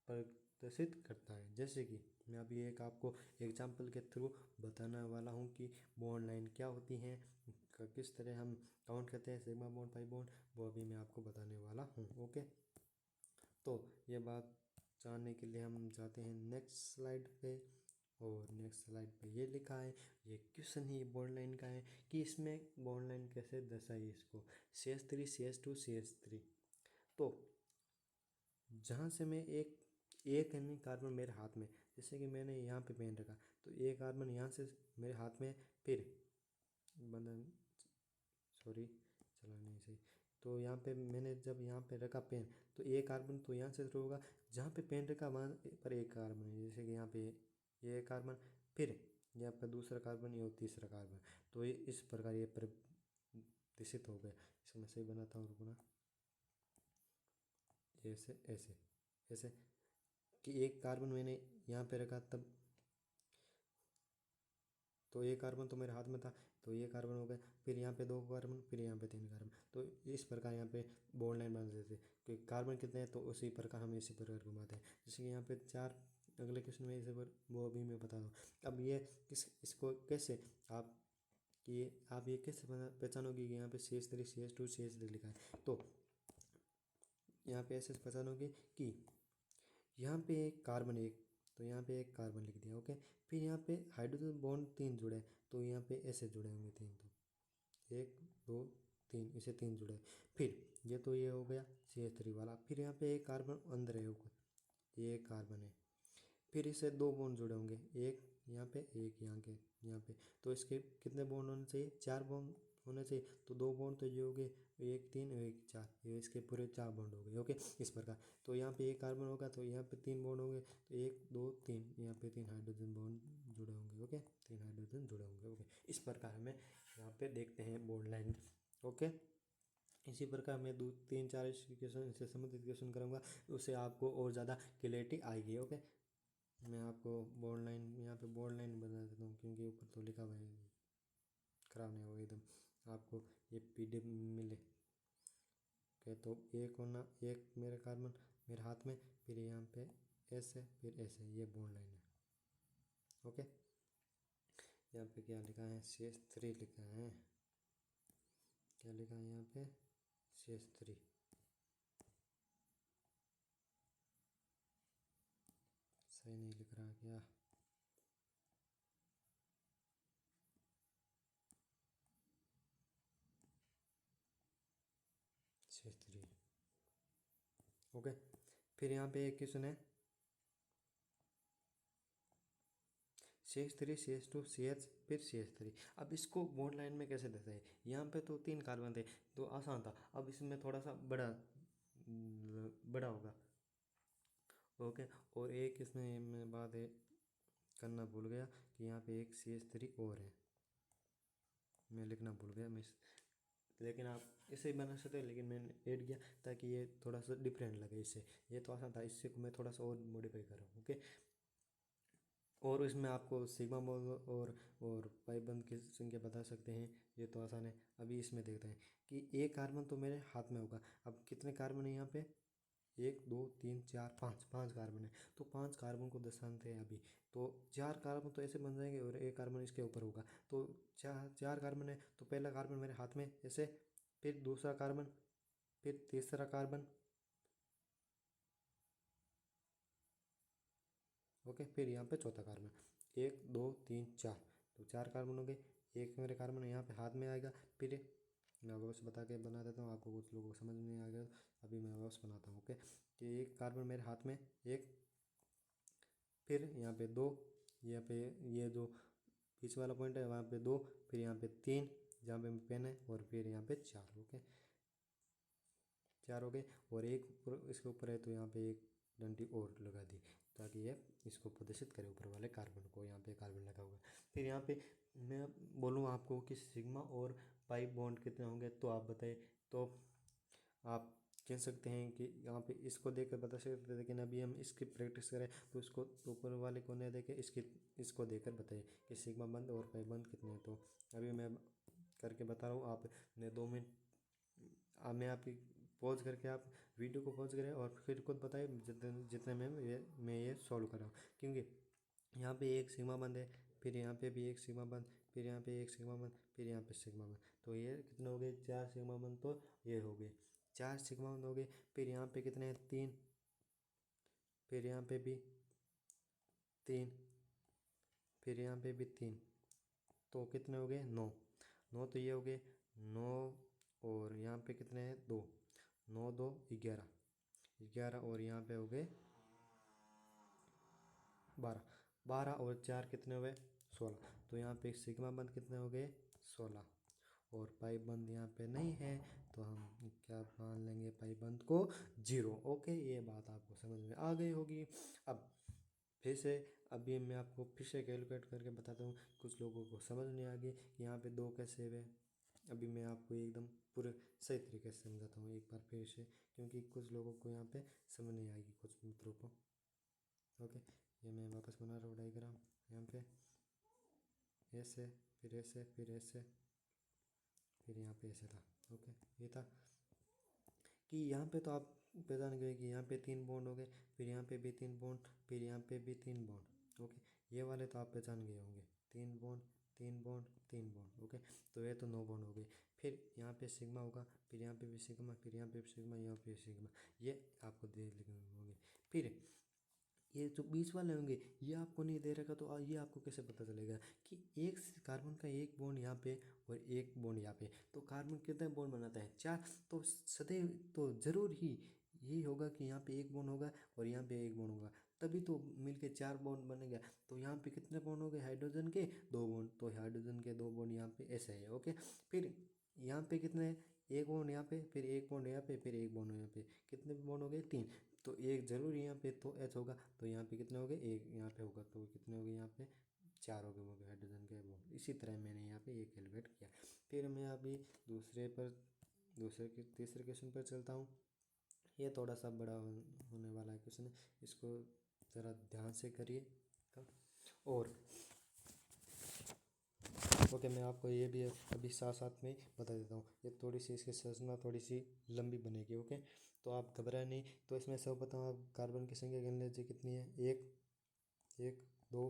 S1: प्रदर्शित करता है। जैसे कि मैं अभी एक आपको एग्जाम्पल के थ्रू बताने वाला हूँ कि बॉन्ड लाइन क्या होती हैं, किस तरह हम काउंट करते हैं, सिग्मा बॉन्ड, पाई बॉन्ड, वो अभी मैं आपको बताने वाला हूँ। ओके। तो ये बात जानने के लिए हम जाते हैं नेक्स्ट स्लाइड पे। और नेक्स्ट स्लाइड पे ये लिखा है, ये क्वेश्चन ही बॉन्ड लाइन का है कि इसमें बॉन्ड लाइन कैसे दर्शाइए इसको, CH3 CH2 CH3। तो जहाँ से मैं एक यानी कार्बन मेरे हाथ में, जैसे कि मैंने यहाँ पे पेन रखा तो एक कार्बन यहाँ से मेरे हाथ में, फिर बंधन सॉरी चला नहीं सही, तो यहाँ पे मैंने जब यहाँ पे रखा पेन तो एक कार्बन तो यहाँ से शुरू होगा, जहाँ पे पेन रखा वहाँ पर एक कार्बन है, जैसे कि यहाँ पे ये एक कार्बन, फिर यहाँ पर दूसरा कार्बन ये तीसरा कार्बन, तो ये इस प्रकार ये प्रदर्शित हो गया। इसको मैं सही बनाता हूँ, रुकना, ऐसे ऐसे ऐसे कि एक कार्बन मैंने यहाँ पे रखा तब, तो ये कार्बन तो मेरे हाथ में था तो ये कार्बन हो गया, फिर यहाँ पे दो कार्बन, फिर यहाँ पे तीन कार्बन, तो इस प्रकार यहाँ पे बॉन्ड लाइन बना देते हैं कि कार्बन कितने हैं तो उसी प्रकार हम इसी प्रकार घुमाते हैं। जैसे कि यहाँ पे चार, अगले क्वेश्चन में इसे पर वो अभी मैं बता दूँ। अब ये इसको कैसे आप ये कैसे पहचानोगे कि यहाँ पे CH3 CH2 CH3 लिखा है, तो यहाँ पे ऐसे पहचानोगे कि यहाँ पे एक कार्बन एक, तो यहाँ पे एक कार्बन लिख दिया, ओके। फिर यहाँ पे हाइड्रोजन बॉन्ड तीन जुड़े, तो यहाँ पे ऐसे जुड़े होंगे तीन, तो एक दो तीन, इसे तीन जुड़े। फिर ये हो गया CH3 वाला, फिर यहाँ पे एक कार्बन अंदर है ऊपर, ये एक कार्बन है, फिर इसे दो बॉन्ड जुड़े होंगे, एक यहाँ पे एक यहाँ पे, तो इसके कितने बॉन्ड होने चाहिए, चार बॉन्ड होने चाहिए, तो दो बॉन्ड तो ये हो गए, एक तीन एक चार, ये इसके पूरे चार बॉन्ड हो गए, ओके इस प्रकार। तो यहाँ पे एक कार्बन होगा तो यहाँ पे तीन बॉन्ड होंगे, तो एक दो तीन, यहाँ पे तीन हाइड्रोजन बॉन्ड जुड़े होंगे, ओके तीन हाइड्रोजन जुड़े होंगे, ओके इस प्रकार हमें यहाँ पे देखते हैं बॉन्ड लाइन, ओके। इसी प्रकार मैं दो तीन चार क्वेश्चन इससे संबंधित क्वेश्चन करूँगा, उससे आपको और ज़्यादा क्लियरिटी आएगी, ओके। मैं आपको बॉन्ड लाइन यहाँ पे बॉन्ड लाइन बता देता हूँ, क्योंकि ऊपर तो लिखा हुआ है, ख़राब नहीं होगा एकदम, आपको ये PDF मिले, ओके। तो एक होना, एक मेरे कार्बन मेरे हाथ में, फिर यहाँ पे ऐसे फिर ऐसे, ये बॉन्ड लाइन है, ओके। यहाँ पे क्या लिखा है, CH3 लिखा है, क्या लिखा है यहाँ पे CH3, सही नहीं लिख रहा क्या, CH3, ओके। फिर यहाँ पे एक क्वेश्चन है CH3 CH2 CH फिर CH3। अब इसको बॉन्ड लाइन में कैसे देते हैं, यहाँ पे तो तीन कार्बन थे तो आसान था, अब इसमें थोड़ा सा बड़ा होगा, ओके। और एक इसमें मैं बात है करना भूल गया कि यहाँ पे एक CH3 और है, मैं लिखना भूल गया मैं लेकिन आप इसे ही बना सकते हैं, लेकिन मैंने ऐड किया ताकि ये थोड़ा सा डिफरेंट लगे इससे, ये तो आसान था, इससे मैं थोड़ा सा और मॉडिफाई कर रहा हूँ, ओके। और इसमें आपको सिग्मा मोल और पाइबंद की संख्या बता सकते हैं, ये तो आसान है। अभी इसमें देखते हैं कि एक कार्बन तो मेरे हाथ में होगा, अब कितने कार्बन है यहाँ पे, एक दो तीन चार पाँच, पाँच कार्बन है, तो पांच कार्बन को दर्शाते हैं अभी, तो चार कार्बन तो ऐसे बन जाएंगे और एक कार्बन इसके ऊपर होगा, तो चार चार कार्बन है, तो पहला कार्बन मेरे हाथ में ऐसे, फिर दूसरा कार्बन, फिर तीसरा कार्बन, ओके, फिर यहाँ पे चौथा कार्बन, एक दो तीन चार, तो चार कार्बन हो गए, एक मेरे कार्बन यहाँ पे हाथ में आएगा, फिर मैं वापस बता के बना देता हूँ, आपको कुछ लोगों को समझ नहीं आ गया अभी मैं वापस बनाता हूँ, ओके। कि एक कार्बन मेरे हाथ में एक, फिर यहाँ पे दो, यहाँ पे ये जो बीच वाला पॉइंट है वहाँ पे दो, फिर यहाँ पे तीन जहाँ पे पेन है, और फिर यहाँ पे चार, ओके चार हो गए, और एक ऊपर इसके ऊपर है तो यहाँ पे एक डंडी और लगा दी ताकि ये इसको प्रदर्शित करे ऊपर वाले कार्बन को, यहाँ पे कार्बन लगा हुआ है। फिर यहाँ पे मैं बोलूँ आपको कि सिग्मा और पाई बॉन्ड कितने होंगे, तो आप बताइए, तो आप कह सकते हैं कि यहाँ पे इसको देख कर बता सकते हैं, लेकिन अभी हम इसकी प्रैक्टिस करें तो इसको ऊपर वाले को नहीं देखे, इसको देखकर बताइए कि सिग्मा बंद और पाई बंद कितने हैं। तो अभी मैं करके बता रहा हूँ, आप ने 2 मिनट मैं आपकी पॉज करके आप वीडियो को पॉज करें और फिर खुद बताइए जितने जितने में मैं ये सॉल्व कर रहा हूँ, क्योंकि यहाँ पे एक सिग्मा बंद है, फिर यहाँ पे भी एक सिग्मा बंद, फिर यहाँ पे एक सिग्मा बंद, फिर यहाँ पे सिग्मा बंद, तो ये कितने हो गए, चार सिग्मा बंद, तो ये हो गए चार सिग्मा बंद हो गए। फिर यहाँ पे कितने हैं, तीन, फिर यहाँ पे भी तीन, फिर यहाँ पे भी 3, तो कितने हो गए 9। 9 तो ये हो गए 9, और यहाँ पे कितने हैं 2, 9 2 11, 11 और यहाँ पे हो गए 12, 12 और 4 कितने हुए 16। तो यहाँ पे सिग्मा बंद कितने हो गए 16, और पाई बंद यहाँ पे नहीं है, तो हम क्या मान लेंगे पाई बंद को 0। ओके, ये बात आपको समझ में आ गई होगी। अब फिर से अभी मैं आपको फिर से कैलकुलेट करके बताता हूँ, कुछ लोगों को समझ नहीं आ गई कि यहाँ पे 2 कैसे हुए। अभी मैं आपको एकदम पूरे सही तरीके से समझाता हूँ एक बार फिर से, क्योंकि कुछ लोगों को यहाँ पे समझ नहीं आएगी, कुछ मित्रों को। ओके, ये मैं वापस बना रहा हूँ डायग्राम। यहाँ पे ऐसे, फिर ऐसे, फिर ऐसे, फिर यहाँ पे ऐसे था। ओके, ये था कि यहाँ पे तो आप पहचान गए कि यहाँ पे 3 बॉन्ड हो गए, फिर यहाँ पे भी 3 बॉन्ड, फिर यहाँ पे भी 3 बॉन्ड। ओके, ये वाले तो आप पहचान गए होंगे, 3 बॉन्ड 3 बॉन्ड 3 बॉन्ड। ओके, तो ये तो 9 बॉन्ड हो गए। फिर यहाँ पे सिग्मा होगा, फिर यहाँ पे भी सिग्मा, फिर यहाँ पे भी सिग्मा, यहाँ पे सिग्मा, ये आपको दे लिखे होंगे। फिर ये जो बीच वाले होंगे ये आपको नहीं दे रखा, तो ये आपको कैसे पता चलेगा कि एक कार्बन का एक बॉन्ड यहाँ पे और एक बॉन्ड यहाँ पे, तो कार्बन कितने बॉन्ड बनाता है 4। तो सदैव तो जरूर ही यही होगा कि यहाँ पे एक बॉन्ड होगा और यहाँ पे एक बॉन्ड होगा, तभी तो मिलके 4 बॉन्ड बनेगा। तो यहाँ पे कितने बॉन्ड हो गए हाइड्रोजन के 2 बॉन्ड, तो हाइड्रोजन के 2 बॉन्ड यहाँ पे ऐसे है। ओके, फिर यहाँ पे कितने, एक बॉन्ड यहाँ पे, फिर एक बॉन्ड यहाँ पे, फिर एक बॉन्ड यहाँ पे, कितने बॉन्ड हो गए 3। तो एक जरूर यहाँ पे तो एच होगा, तो यहाँ पे कितने हो गए, एक यहाँ पे होगा, तो कितने हो गए यहाँ पे 4 हो गए वो हाइड्रोजन के बॉन्ड। इसी तरह मैंने यहाँ पे एक कैलकुलेट किया। फिर मैं अभी तीसरे क्वेश्चन पर चलता हूँ। ये थोड़ा सा बड़ा होने वाला है क्वेश्चन, इसको ज़रा ध्यान से करिए। और ओके, मैं आपको ये भी अभी साथ साथ में बता देता हूँ। ये थोड़ी सी इसकी संरचना थोड़ी सी लंबी बनेगी। ओके, तो आप घबराए नहीं। तो इसमें सर्वप्रथम आप कार्बन की संख्या गिन लीजिए कितनी है, 1 2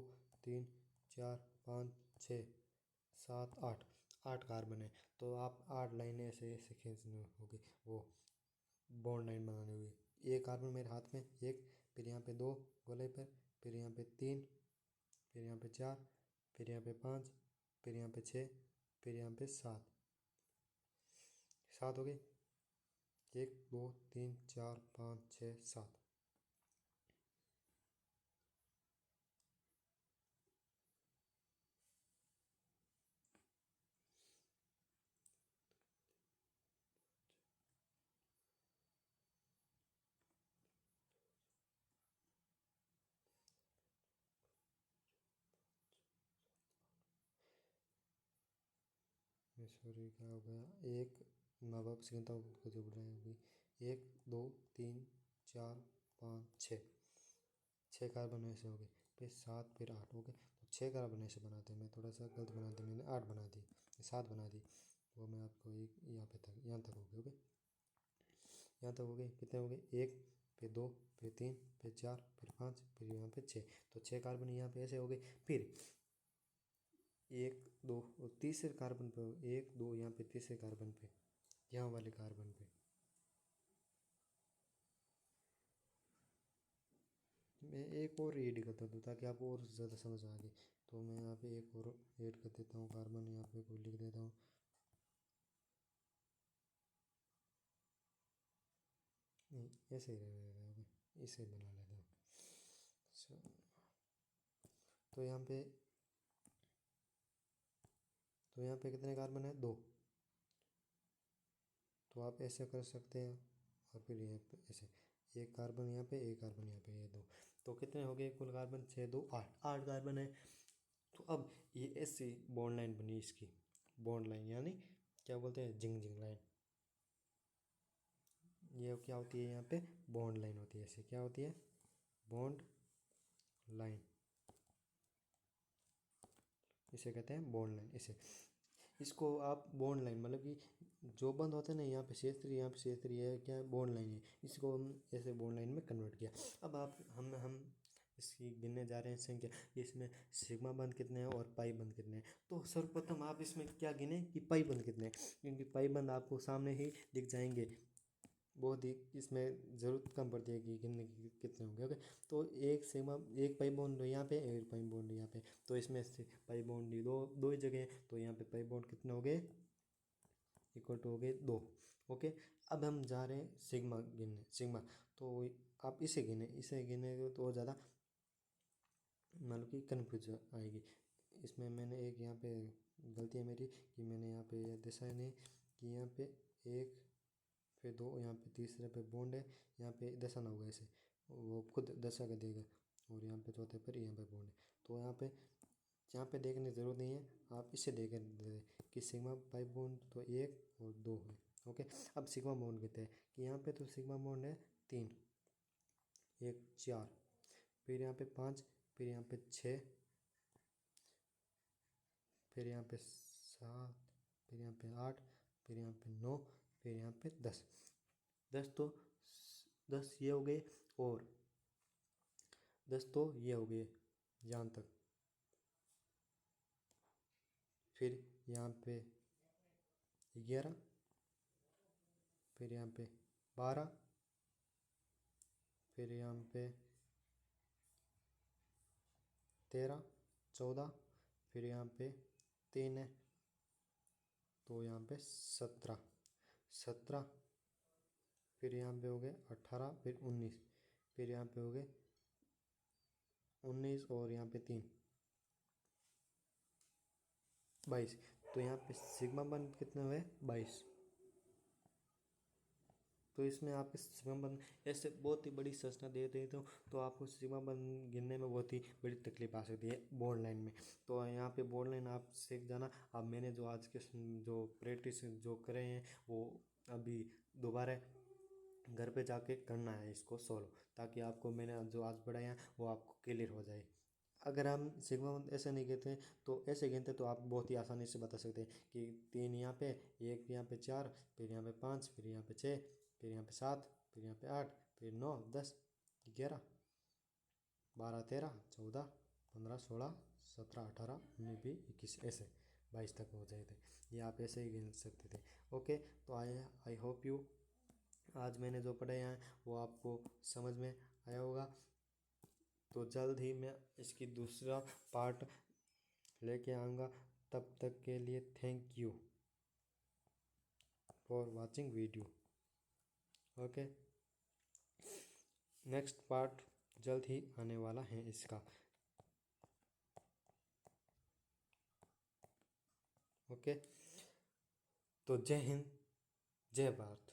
S1: 3 4 5 6 7 8, 8 कार्बन है। तो आप 8 लाइनें ऐसे ऐसे खींचनी होगी, वो बॉन्ड लाइन बनानी होगी। एक कार्बन मेरे हाथ में, एक, फिर यहाँ पे 2 गोले पर, फिर यहाँ पे 3, फिर यहाँ पे 4, फिर यहाँ पे 5, फिर यहाँ पे 6, फिर यहाँ पे 7, 7 हो गए। 1 2 3 4 5 6 7। सॉरी, क्या हो गया, एक माँ बाप से गिनता हूँ को जो बढ़ाई होगी, 1 2 3 4 5 6, 6 कार्बन ऐसे हो गए, फिर 7, फिर 8 हो गए। तो 6 कार्बन ऐसे बनाते हैं, मैं थोड़ा सा गलत बना दी, मैंने 8 बना दी, 7 बना दी। वो मैं आपको एक यहाँ पे तक, यहाँ तक हो गए। ओके, यहाँ तक हो गए, कितने हो गए, 1, फिर 2, फिर 3, फिर 4, फिर 5, फिर यहाँ पे 6। तो 6 कार्बन यहाँ पे ऐसे हो गए। फिर 1 2 और तीसरे कार्बन पे 1 2, यहाँ पे तीसरे कार्बन पे, यहाँ वाले कार्बन पे मैं एक और ऐड कर देता हूँ ताकि आपको और ज़्यादा समझ आ गई। तो मैं यहाँ पे एक और ऐड कर देता हूँ कार्बन, यहाँ पे कोई लिख देता हूँ। नहीं, ऐसे ही रहेगा। ओके, इसे बना लेता हूँ। तो यहाँ पे कितने कार्बन है, 2। तो आप ऐसे कर सकते हैं, और फिर यहाँ पे ऐसे, एक कार्बन यहाँ पे, एक कार्बन यहाँ पे, ये 2। तो कितने हो गए कुल कार्बन, 6 2 8, 8 कार्बन है। तो अब ये ऐसी बॉन्ड लाइन बनी, इसकी बॉन्ड लाइन यानी क्या बोलते हैं, जिंग जिंग लाइन। ये क्या होती है, यहाँ पे बॉन्ड लाइन होती है, ऐसे क्या होती है, बॉन्ड लाइन, इसे कहते हैं बॉन्ड लाइन। इसे, इसको आप बॉन्ड लाइन मतलब कि जो बंद होते हैं ना, यहाँ पे क्षेत्रीय, यहाँ पे क्षेत्रीय है, क्या बॉन्ड लाइन है, इसको हम ऐसे बॉन्ड लाइन में कन्वर्ट किया। अब आप हम इसकी गिनने जा रहे हैं संख्या, इसमें सिग्मा बंद कितने हैं और पाई बंद कितने हैं। तो सर्वप्रथम आप इसमें क्या गिने कि पाई बंद कितने हैं, क्योंकि पाई बंद आपको सामने ही दिख जाएंगे। बहुत ही इसमें ज़रूरत कम पड़ती है कि गिनने की कितने होंगे। ओके, तो एक सिग्मा, एक पाई बॉन्ड यहाँ पे, एक पाई बॉन्ड यहाँ पे, तो इसमें से पाई बॉन्ड दो दो ही जगह है, तो यहाँ पे पाई बॉन्ड कितने हो गए, इक्वल टू हो गए 2। ओके, अब हम जा रहे हैं सिग्मा गिनने, सिग्मा। तो आप इसे गिने, इसे गिनेगे तो और ज़्यादा मतलब कि कन्फ्यूज आएगी। इसमें मैंने एक यहाँ पे गलती है मेरी कि मैंने यहाँ पे दशा नहीं कि यहाँ पे एक फिर 2, यहाँ पे तीसरे पे बॉन्ड है, यहाँ पे दशा ना होगा ऐसे, वो खुद दशा का देगा, और यहाँ पे चौथे पर यहाँ पे बॉन्ड है। तो यहाँ पे देखने की ज़रूरत नहीं है, आप इसे देख कि सिग्मा पाई बॉन्ड तो 1 और 2 है। ओके, अब सिग्मा बॉन्ड कहते हैं कि यहाँ पे तो सिग्मा बॉन्ड है 3, 1 4, फिर यहाँ पे 5, फिर यहाँ पे 6, फिर यहाँ पे 7, फिर यहाँ पे 8, फिर यहाँ पे 9, फिर यहाँ पे 10। 10 तो 10 ये हो गए, और 10 तो ये हो गए यहाँ तक। फिर यहाँ पे 11, फिर यहाँ पे 12, फिर यहाँ पे 13, 14, फिर यहाँ पे 3 है, तो यहाँ पे 17, 17, फिर यहाँ पे हो गए 18, फिर 19, फिर यहाँ पे हो गए 19, और यहाँ पे 3, 22। तो यहाँ पे सिग्मा बन कितने हुए, 22। तो इसमें आपके सिग्मा बन ऐसे बहुत ही बड़ी संरचना दे देते हो, तो आपको सिग्मा बन गिनने में बहुत ही बड़ी तकलीफ आ सकती है बोर्ड लाइन में। तो यहाँ पे बोर्ड लाइन आप सीख जाना। अब मैंने जो आज के जो प्रैक्टिस जो करे हैं वो अभी दोबारा घर पे जाके करना है इसको सोल्व, ताकि आपको मैंने जो आज पढ़ाया वो आपको क्लियर हो जाए। अगर हम सिग्मा ऐसे नहीं गिनते तो ऐसे गिनते तो आप बहुत ही आसानी से बता सकते हैं कि 3 यहाँ पे, 1 यहाँ पे 4, फिर यहाँ पे 5, फिर यहाँ पे 6, फिर यहाँ पे 7, फिर यहाँ पे 8, फिर 9, 10, 11, 12, 13, 14, 15, 16, 17, 18, 19, 20, 21, ऐसे 22 तक हो जाए थे। ये आप ऐसे ही गिन सकते थे। ओके, तो आई होप यू आज मैंने जो पढ़ाया है वो आपको समझ में आया होगा। तो जल्द ही मैं इसकी दूसरा पार्ट लेके आऊँगा। तब तक के लिए thank you for watching video. Okay, next part जल्द ही आने वाला है इसका। ओके, तो जय हिंद, जय भारत।